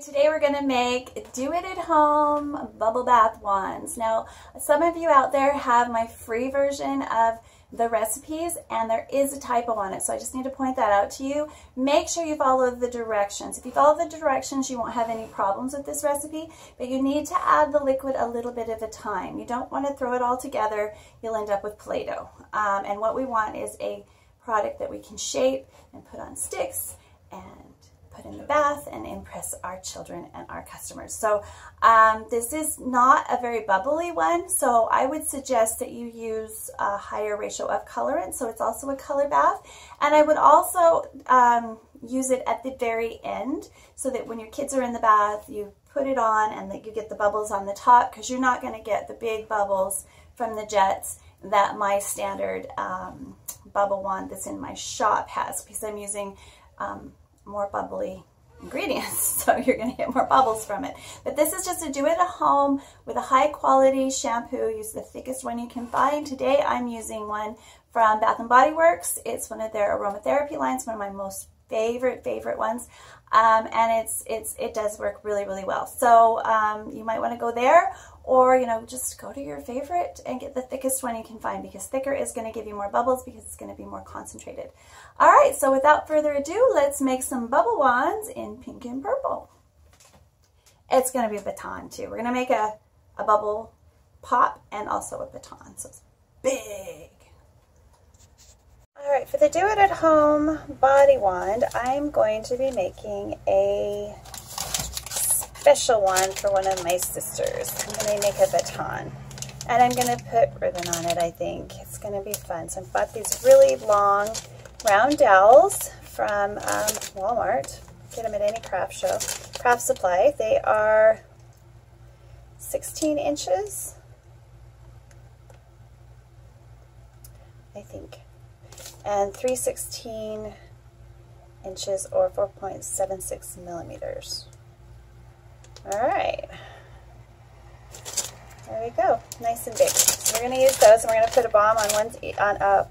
Today we're going to make do-it-at-home bubble bath wands. Now, some of you out there have my free version of the recipes, and there is a typo on it, so I just need to point that out to you. Make sure you follow the directions. If you follow the directions, you won't have any problems with this recipe, but you need to add the liquid a little bit at a time. You don't want to throw it all together. You'll end up with Play-Doh. And what we want is a product that we can shape and put on sticks and put in the bath and impress our children and our customers. So this is not a very bubbly one, so I would suggest that you use a higher ratio of colorant, so it's also a color bath. And I would also use it at the very end, so that when your kids are in the bath, you put it on and that you get the bubbles on the top, because you're not going to get the big bubbles from the jets that my standard bubble wand that's in my shop has, because I'm using more bubbly ingredients, so you're going to get more bubbles from it. But this is just a do it at home with a high quality shampoo. Use the thickest one you can find. Today I'm using one from Bath & Body Works. It's one of their aromatherapy lines, one of my most favorite ones, and it does work really well. So you might want to go there, or just go to your favorite and get the thickest one you can find, because thicker is going to give you more bubbles, because it's going to be more concentrated. All right, so without further ado, let's make some bubble wands in pink and purple. It's going to be a baton too. We're going to make a bubble pop and also a baton, so it's big. All right, for the do-it-at-home body wand, I'm going to be making a special one for one of my sisters. I'm going to make a baton, and I'm going to put ribbon on it. I think it's going to be fun. So I've bought these really long round dowels from Walmart. Get them at any craft supply. They are 16 inches, I think, and 3/16 inches, or 4.76 millimeters. All right, there we go, nice and big. So we're going to use those, and we're going to put a bomb on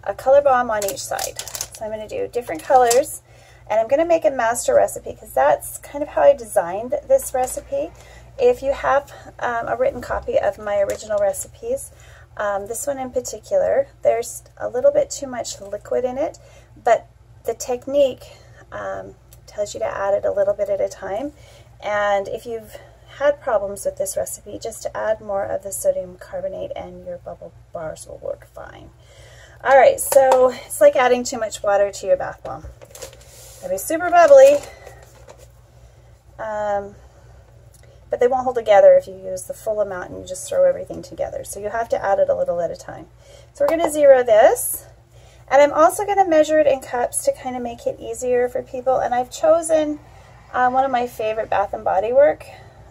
a color bomb on each side. So I'm going to do different colors, and I'm going to make a master recipe, because that's kind of how I designed this recipe. If you have a written copy of my original recipes, this one in particular, there's a little bit too much liquid in it, but the technique tells you to add it a little bit at a time. And if you've had problems with this recipe, just to add more of the sodium carbonate and your bubble bars will work fine. All right, so it's like adding too much water to your bath bomb. It'll be super bubbly, but they won't hold together if you use the full amount and you just throw everything together. So you have to add it a little at a time. So we're going to zero this, and I'm also going to measure it in cups to kind of make it easier for people. And I've chosen one of my favorite Bath & Body Works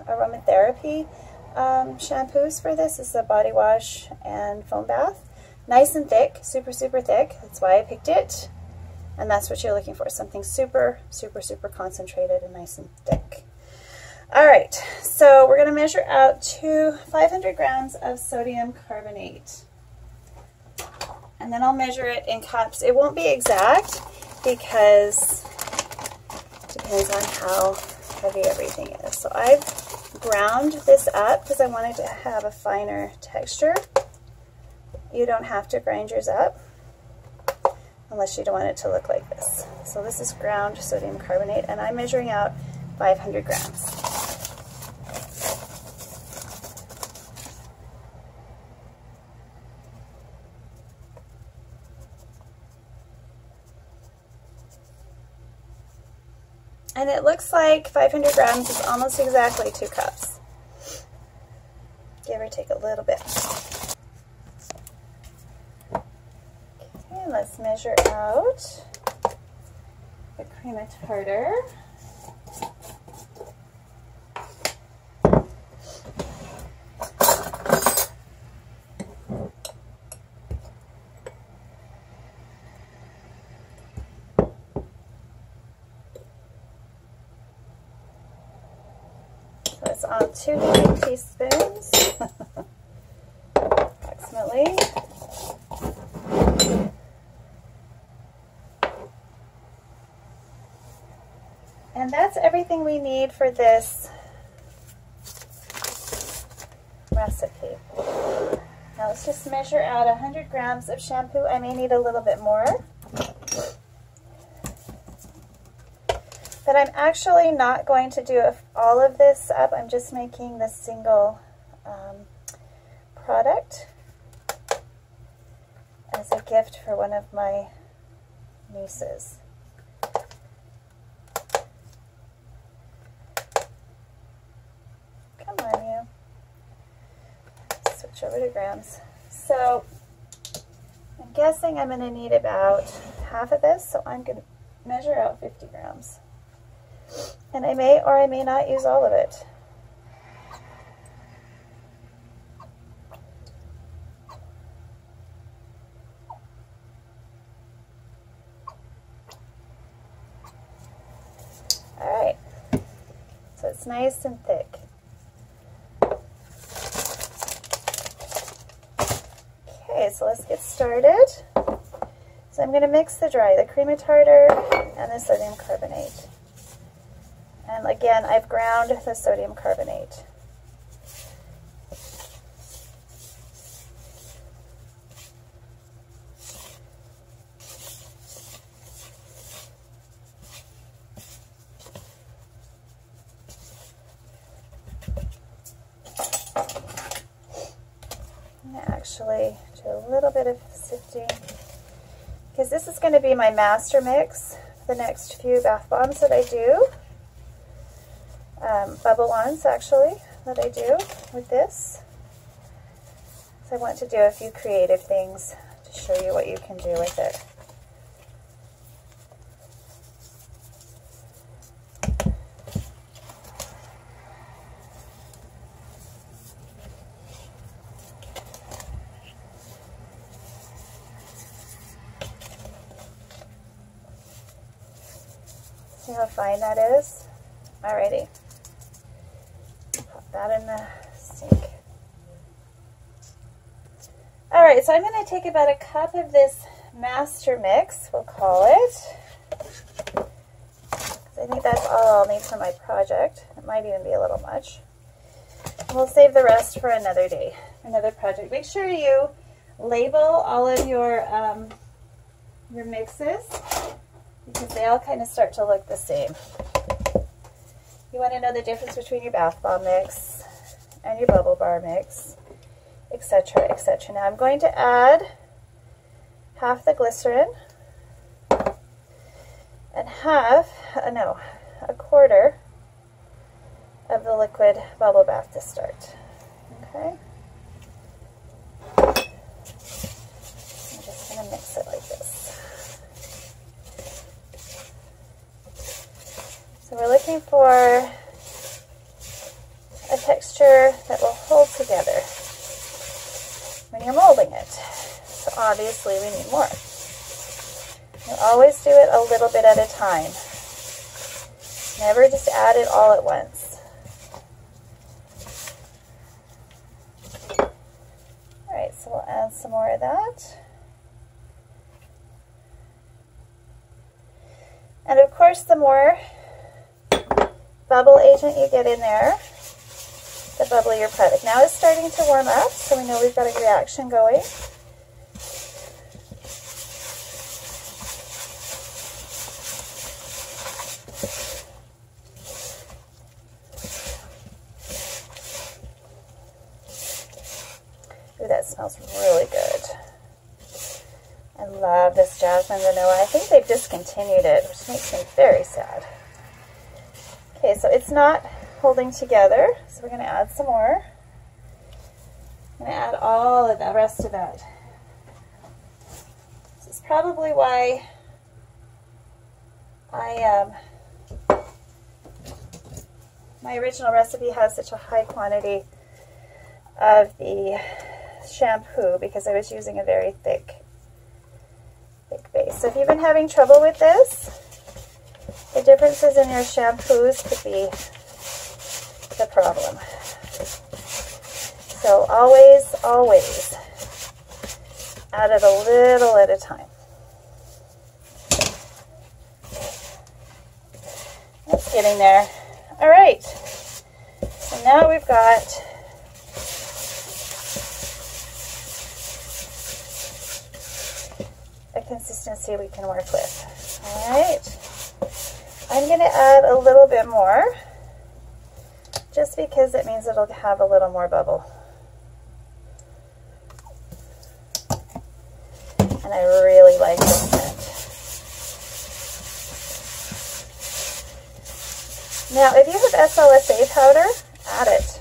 aromatherapy shampoos for this. Is the body wash and foam bath. Nice and thick, super thick. That's why I picked it. And that's what you're looking for, something super concentrated and nice and thick. All right, so we're going to measure out 500 grams of sodium carbonate. And then I'll measure it in cups. It won't be exact, because it depends on how heavy everything is. So I've ground this up because I wanted to have a finer texture. You don't have to grind yours up unless you don't want it to look like this. So this is ground sodium carbonate, and I'm measuring out 500 grams. And it looks like 500 grams is almost exactly 2 cups. Give or take a little bit. Okay, let's measure out the cream of tartar. It's on 2 teaspoons, approximately. And that's everything we need for this recipe. Now let's just measure out 100 grams of shampoo. I may need a little bit more. But I'm actually not going to do all of this up. I'm just making the single product as a gift for one of my nieces. Come on, you. Switch over to grams. So I'm guessing I'm going to need about half of this, so I'm going to measure out 50 grams. And I may or I may not use all of it. All right, so it's nice and thick. Okay, so let's get started. So I'm going to mix the cream of tartar and the sodium carbonate. And again, I've ground the sodium carbonate. I'm going to actually do a little bit of sifting, because this is going to be my master mix for the next few bath bombs that I do. Bubble ones actually that I do with this. So I want to do a few creative things to show you what you can do with it. See how fine that is? Alrighty. Pop that in the sink. Alright, so I'm going to take about a cup of this master mix, we'll call it. I think that's all I'll need for my project. It might even be a little much. We'll save the rest for another day, another project. Make sure you label all of your mixes, because they all kind of start to look the same. You want to know the difference between your bath bomb mix and your bubble bar mix, etc., etc. Now I'm going to add half the glycerin and a quarter of the liquid bubble bath to start. Okay? I'm just going to mix it like this. So we're looking for a texture that will hold together when you're molding it. So obviously we need more. You always do it a little bit at a time. Never just add it all at once. Alright, so we'll add some more of that. And of course, the more bubble agent you get in there, the bubblier your product. Now it's starting to warm up, so we know we've got a reaction going. Ooh, that smells really good. I love this jasmine vanilla. I think they've discontinued it, which makes me very sad. Okay, so it's not holding together, so we're going to add some more. I'm going to add all of the rest of that. This is probably why my original recipe has such a high quantity of the shampoo, because I was using a very thick base. So if you've been having trouble with this, the differences in your shampoos could be the problem. So always add it a little at a time. Let's It's getting there. All right. So now we've got a consistency we can work with. All right. I'm going to add a little bit more just because it means it'll have a little more bubble. And I really like this scent. Now, if you have SLSA powder, add it.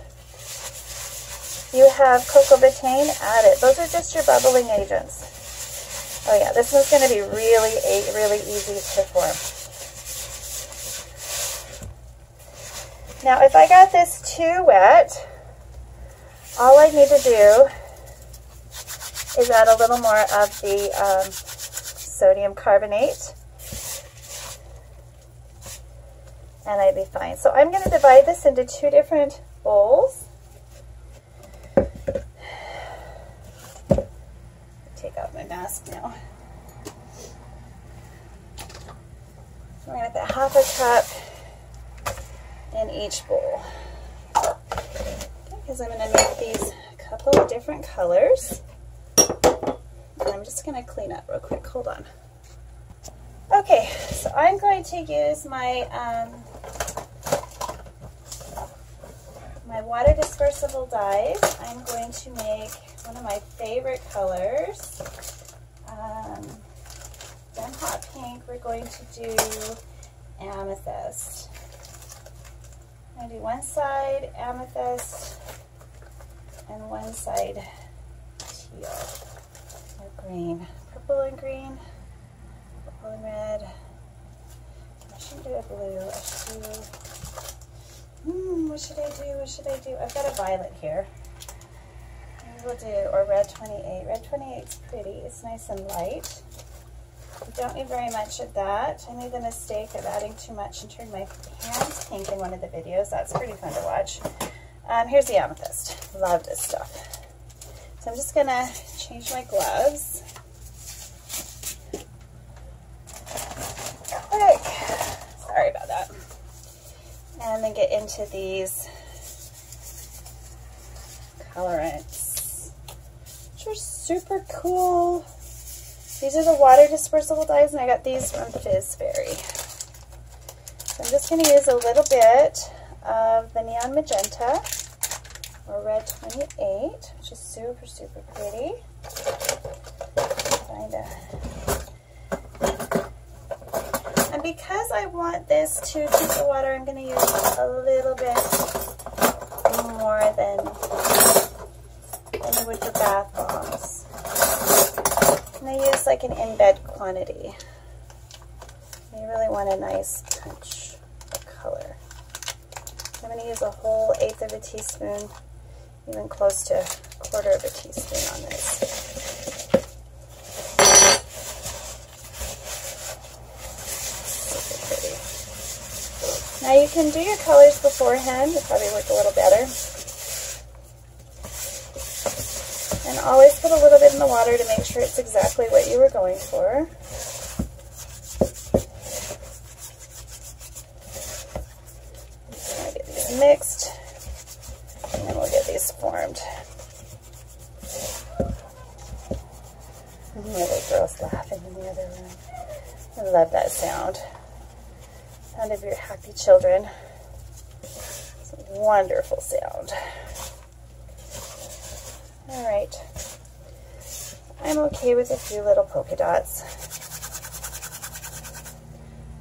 You have cocoa betaine, add it. Those are just your bubbling agents. Oh yeah, this one's going to be really easy to form. Now, if I got this too wet, all I need to do is add a little more of the sodium carbonate, and I'd be fine. So I'm going to divide this into 2 different bowls. Take off my mask now. We're going to put half a cup in each bowl. Because I'm going to make these a couple of different colors. And I'm just going to clean up real quick. Hold on. Okay, so I'm going to use my my water dispersible dyes. I'm going to make one of my favorite colors. Then hot pink, we're going to do amethyst. I'm going to do one side amethyst and one side teal or green. Purple and green, purple and red. I shouldn't do a blue. I should do, what should I do? What should I do? I've got a violet here. Maybe we'll do, or red 28. Red 28 is pretty. It's nice and light. We don't need very much of that. I made the mistake of adding too much and turned my hands pink in one of the videos. That's pretty fun to watch. Here's the amethyst. Love this stuff. So I'm just going to change my gloves. Quick. Sorry about that. And then get into these colorants, which are super cool. These are the water dispersible dyes, and I got these from Fizzberry. So I'm just going to use a little bit of the neon magenta, or red 28, which is super, super pretty. And because I want this to keep the water, I'm going to use a little bit more than you would for bath bombs. And I use like an in-bed quantity. You really want a nice punch of color. I'm going to use a whole 1/8 of a teaspoon, even close to 1/4 of a teaspoon on this. Super pretty. Now you can do your colors beforehand. It'll probably work a little better. And always put a little bit in the water to make sure it's exactly what you were going for. Get these mixed, and then we'll get these formed. Little girls laughing in the other room. I love that sound. Sound of your happy children. It's a wonderful sound. Alright, I'm okay with a few little polka dots.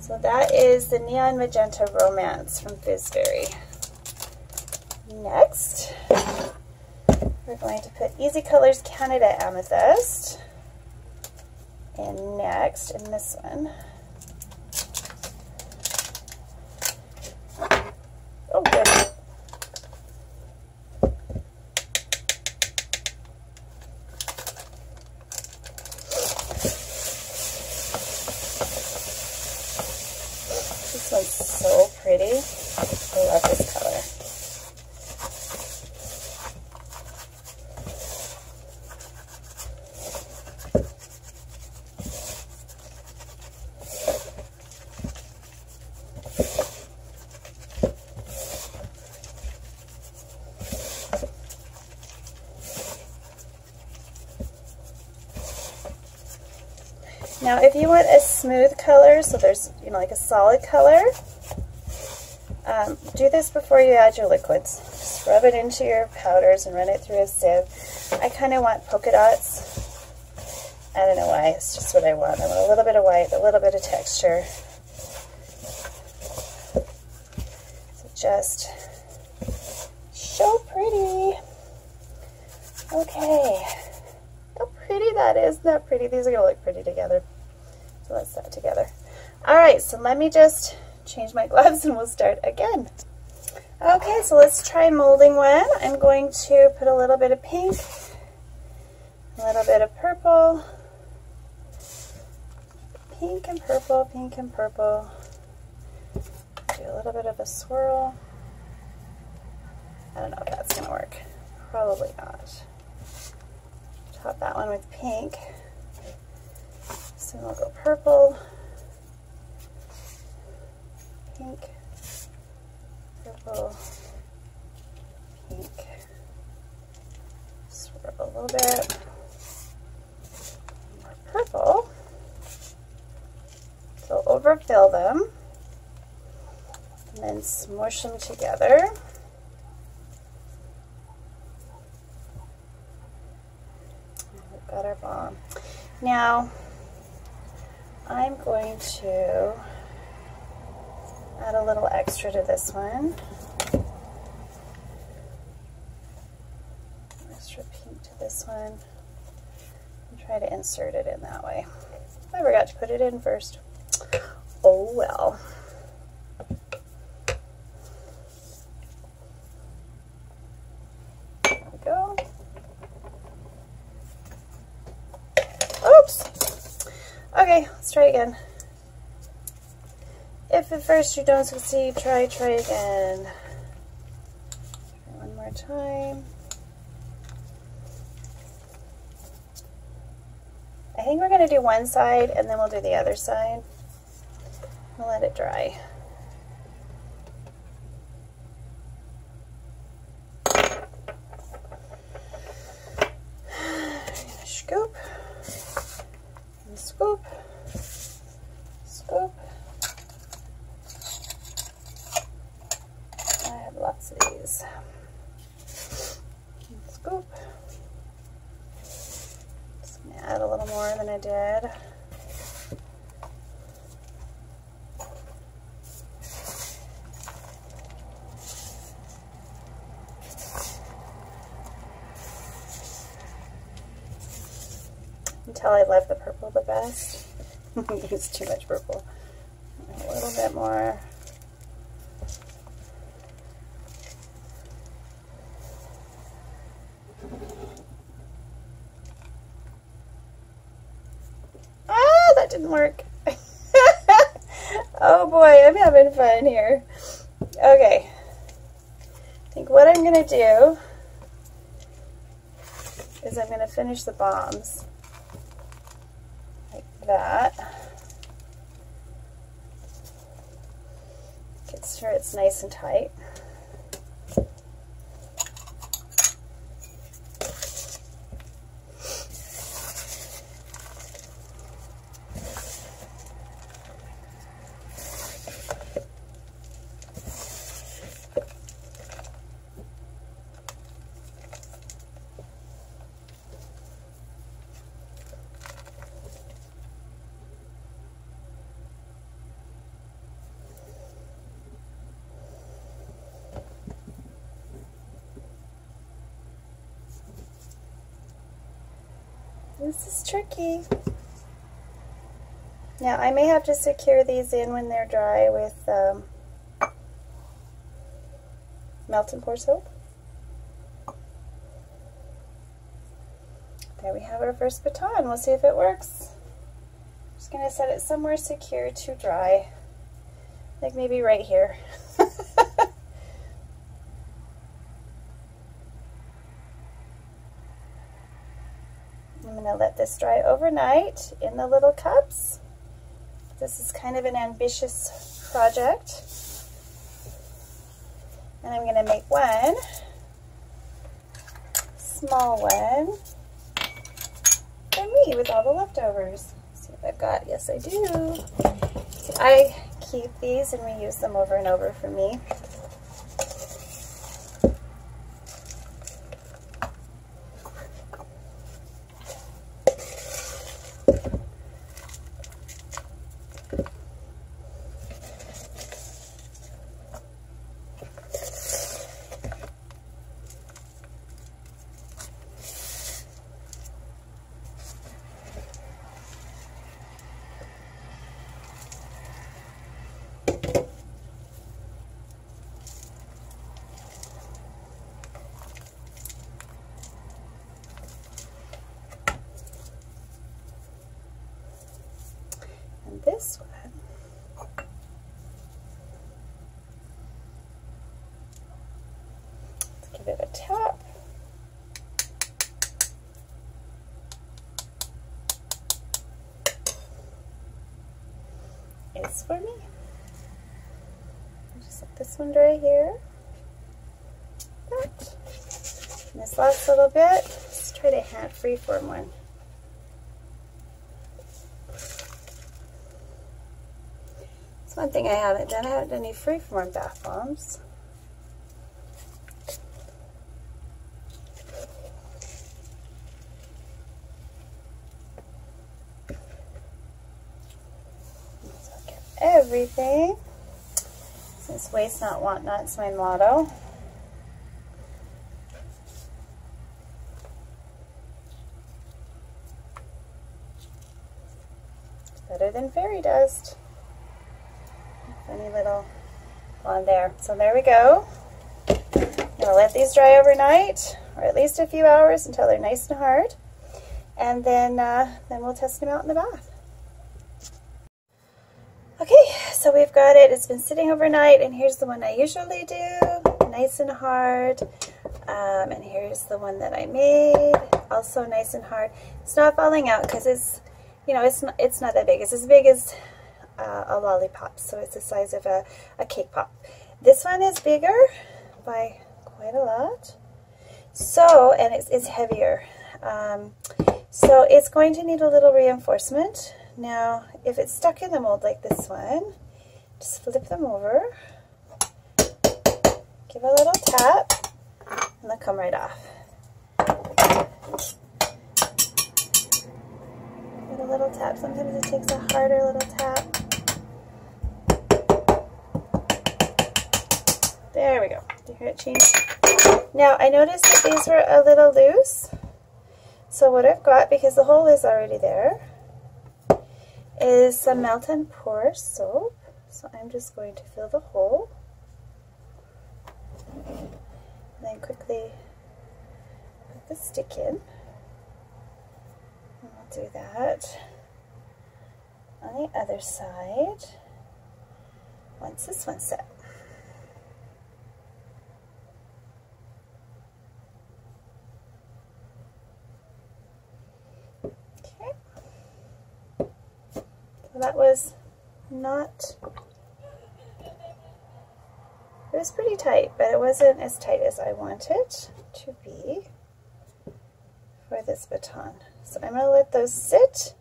So that is the Neon Magenta Romance from Fizzberry. Next, we're going to put Easy Colors Canada Amethyst. And next, in this one, oh good. This one's so pretty. I love this color. Now if you want a smooth color, so there's, you know, like a solid color, do this before you add your liquids. Just rub it into your powders and run it through a sieve. I kind of want polka dots. I don't know why, it's just what I want. I want a little bit of white, a little bit of texture. So just so pretty. Okay. How pretty that is. Isn't that pretty? These are going to look pretty together. So let's set it together. Alright, so let me just change my gloves and we'll start again. Okay, so let's try molding one. I'm going to put a little bit of pink, a little bit of purple, pink and purple, pink and purple. Do a little bit of a swirl. I don't know if that's going to work. Probably not. Top that one with pink. So we'll go purple, pink, purple, pink. Swirl a little bit. More purple. So overfill them and then smush them together. We've got our bomb. Now I'm going to add a little extra to this one. Extra pink to this one. And try to insert it in that way. I forgot to put it in first. Oh well. There we go. Oops! Okay, let's try again. If at first you don't succeed, try again. Try one more time. I think we're going to do one side and then we'll do the other side. We'll let it dry. Scoop and scoop, scoop. I have lots of these. And scoop. Just gonna add a little more than I did. Until I love the purple the best. It's too much purple. A little bit more. Ah, that didn't work. Oh boy, I'm having fun here. Okay. I think what I'm going to do is I'm going to finish the bombs. That. Make sure it's nice and tight. This is tricky. Now I may have to secure these in when they're dry with melt and pour soap. There we have our first baton. We'll see if it works. I'm just going to set it somewhere secure to dry. Like maybe right here. I'm going to let this dry overnight in the little cups. This is kind of an ambitious project. And I'm going to make one small one for me with all the leftovers. See if I've got, yes I do. So I keep these and reuse them over and over for me. This one, let's give it a tap. It's for me. Just let this one dry here. That. And this last little bit, let's try to hand freeform one. One thing I haven't done any freeform bath bombs. So I'll get everything. Since waste not, want not, it's my motto. Better than fairy dust. Funny little on there. So there we go. Now let these dry overnight, or at least a few hours until they're nice and hard, and then we'll test them out in the bath. Okay, so we've got it. It's been sitting overnight, and here's the one I usually do, nice and hard. And here's the one that I made, also nice and hard. It's not falling out because it's, you know, it's not that big. It's as big as a lollipop, so it's the size of a cake pop. This one is bigger by quite a lot, so, and it's heavier, so it's going to need a little reinforcement. Now if it's stuck in the mold like this one, just flip them over, give a little tap, and they'll come right off. Give a little tap. Sometimes it takes a harder little tap. There we go. Do you hear it change? Now I noticed that these were a little loose. So what I've got, because the hole is already there, is some melt and pour soap. So I'm just going to fill the hole. And then quickly put the stick in. And I'll do that on the other side once this one's set. That was not, it was pretty tight, but it wasn't as tight as I want it to be for this baton. So I'm going to let those sit.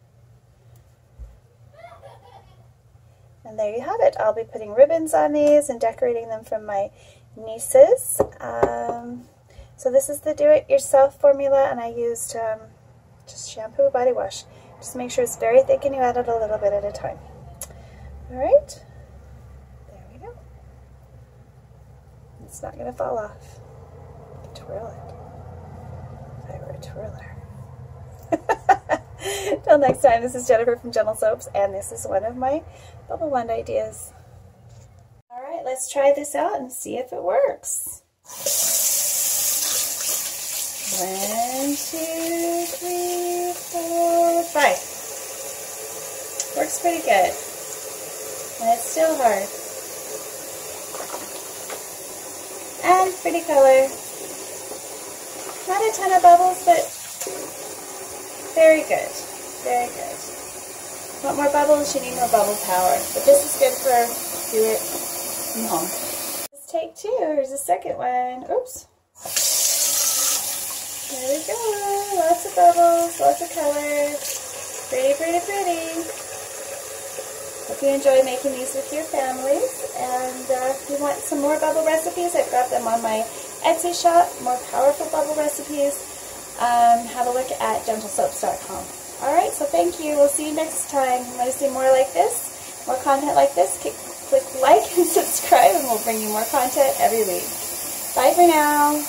And there you have it. I'll be putting ribbons on these and decorating them from my nieces. So this is the do-it-yourself formula, and I used just shampoo, body wash. Just make sure it's very thick and you add it a little bit at a time. Alright, there we go. It's not going to fall off. Twirl it. If I were a twirler. Till next time, this is Jennifer from Jentle Soaps, and this is one of my bubble wand ideas. Alright, let's try this out and see if it works. 1, 2, 3, 4, 5. Works pretty good. And it's still hard. And pretty color. Not a ton of bubbles, but very good. Very good. Want more bubbles? You need more bubble power. But this is good for do it from home. Let's take 2. Here's the second one. Oops. There we go. Lots of bubbles, lots of color. Pretty, pretty, pretty. Hope you enjoy making these with your families. And if you want some more bubble recipes, I've got them on my Etsy shop, more powerful bubble recipes. Have a look at gentlesoaps.com. Alright, so thank you. We'll see you next time. You want to see more like this, more content like this? Click like and subscribe, and we'll bring you more content every week. Bye for now.